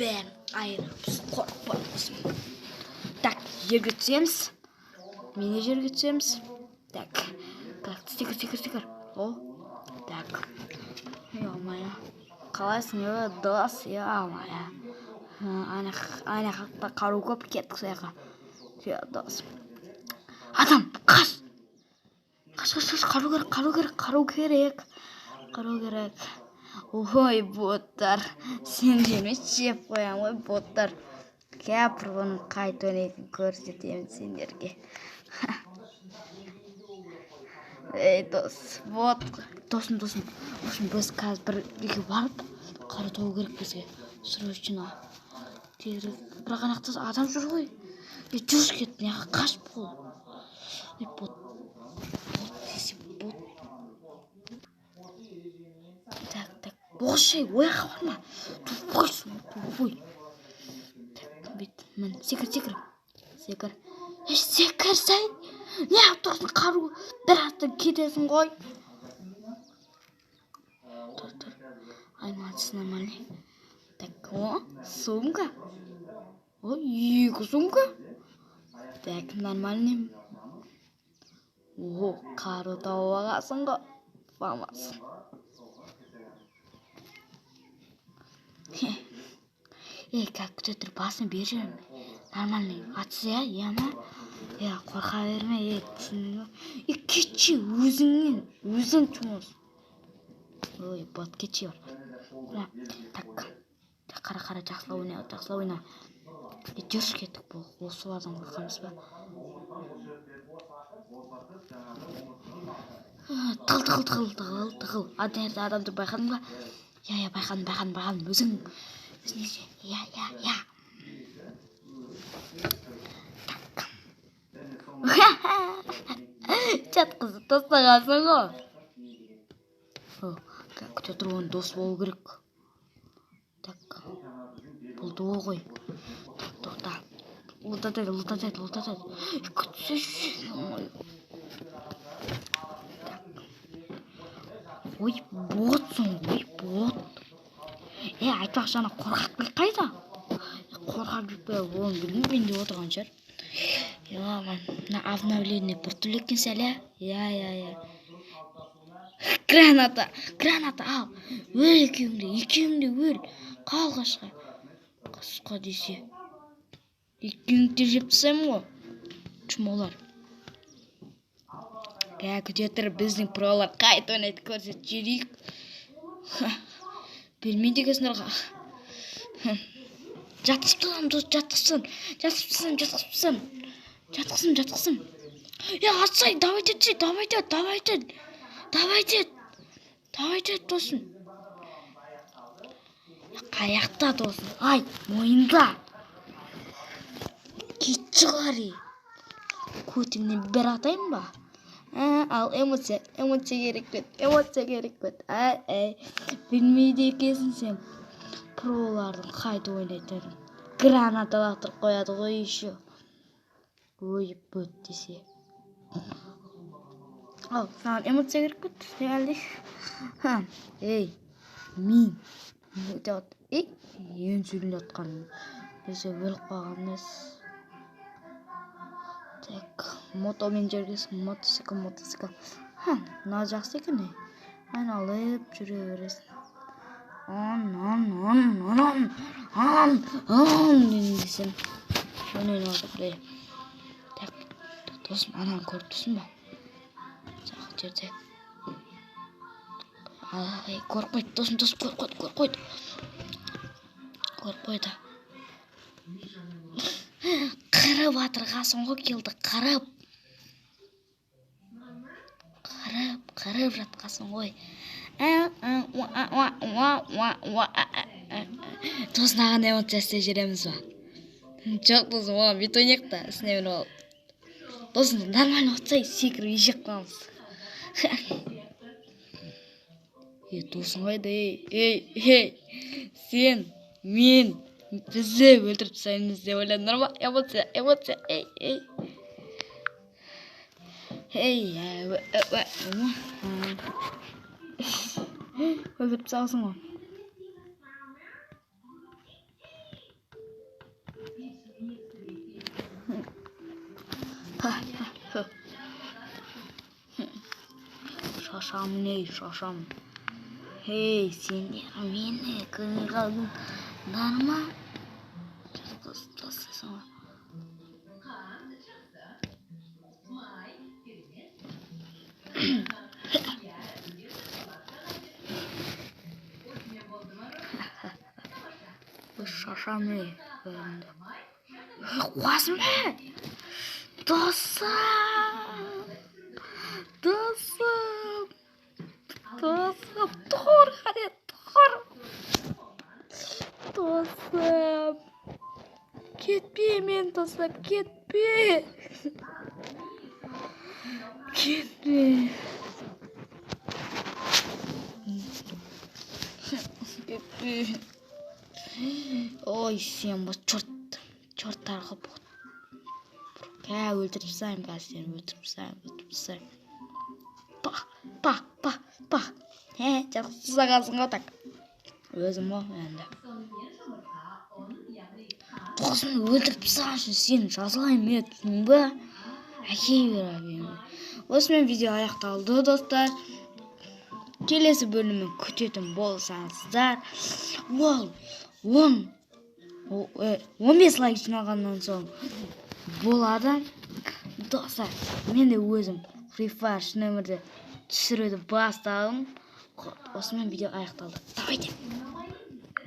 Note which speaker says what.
Speaker 1: Ben ayırırız. Korkmaz. Так, жерге түсеміз. Мені жерге түсеміз. Так, стикер. О, так. Ё-моё. Қалайсың, дос, ё-моё. Ана жақта қару көп кеттік сояққа. Дос. Адам, қаш! Қаш, қару керек. Ой, боттар. Сендермен жеп қоям, ой, боттар. Кәпір бұның қайт ойнайтын көрсетемін сендерге. Ей, дос, вот. Досым. Біз қазір бірге барып, қару табу керек бізге. Срочно. Бірақ анақта адам жүр ғой. Жүріш кеттің, яға қаш бол. Ей, бот. Так. Бошай, ояққа барма. Тупой. Так, бет, мін, секір. Секір, сәй. Не аптықсың қару? Бір аттың кетесің ғой. Тұр. Айматысы нормальный. Так, о, сумка. О, екі сумка. Так, нормальный. О, қару тауып ағасың ғой. Фамас. Как күтетір басын бер жерім. Нормальный. Атсы ма? Қорқа берме, түсіндің. Кетші өзің жұмыс. Ой, бот кетші бар. Так, қара, жақсыла ойна. Жүріш кеттік бұл. Осы адам қорқамыз ба? Тығыл. Адамды байқадың ба? Байқадым. Өзің. Я. Жатқызып тастағансың ғой. Күте тұр, оның дос болу керек. Так, болды ғой. Тоқта. Лұтатайды. Күтсе жүрсің. Ой, ботсың, бот. Айтпақ жана қорқақ бек қайда? Қорқақ бек болын білмеймін деп отырған шығар. На обновление біртүрлі екен сәл, я. Граната ал. Өл екеуіңде өл. Қалғашқа. Қасқа десе. Екеуіңде жеп тасаймын ғой. Чумолар. Күтетір біздің пролар қайт ойнайды көрсет жүрейік. Білмейді екесіңдерға. Жатқызсын. Атсай, давайте, тосын. Қаяқта тосын. Ай, мойында. Кетші қари. Көтімнен бір атайын ба? Ал эмоция керек бет. Білмейді екесің сен. Пролардың қайты ойнайтарын. Граната лақтырып қояды ғой еще. Ой, бөт десе. Ал, саған эмоция керек бет. Әлде. Ей, мен. Ең сөйлін атқаным. Бесе өліп қағаныз. Так, мотомен жергесің, мотоцикл. На жақсы екен, айналып жүре бересің. Десем. Өнен алдық дей. Так, досым, ананы көріп тұрсың ба? Жақ жерде. Қорқойды, досым, қорқойды. Қырып атырғасын ғой келді, қырып жатқасын ғой. Тосын аған эмоция істе жүреміз ба? Жоқ, тосын, оған бет ойнек та, снемен ол. Тосын, нормально отсай, секіріп ешек қамыз. Тосын қайды, сен, мен, бізде өлтіріп тастаймыз деп ойлады, нормально, эмоция, өлтіріп тастағансың ғой. шашам. Hey, sendер meni ko'rmay qoldinglarmi? Şaşam ne? Quasım ne? Dostum. Dur hadi dur. Dostum. Ketme men dostum ketme. Ketme. Ketme. Oy sen bu çort tarafı bu. Ya öldürürsen ben seni öldürürsen. Bak. He, canısıza kalsın o tak. Özüm o bende. Dostum öldürürsen seni жазылайын мен түсінбі. Әкей бер абиім. Осымен видео аяқталды достар. Келесі бөлімін күтетін болсаңыздар, ол 15 лайк жинағаннан соң болады. Достар, мен де өзім Free Fire шын өмірде түсіруді бастадым. Осымен видео аяқталды. Давайте.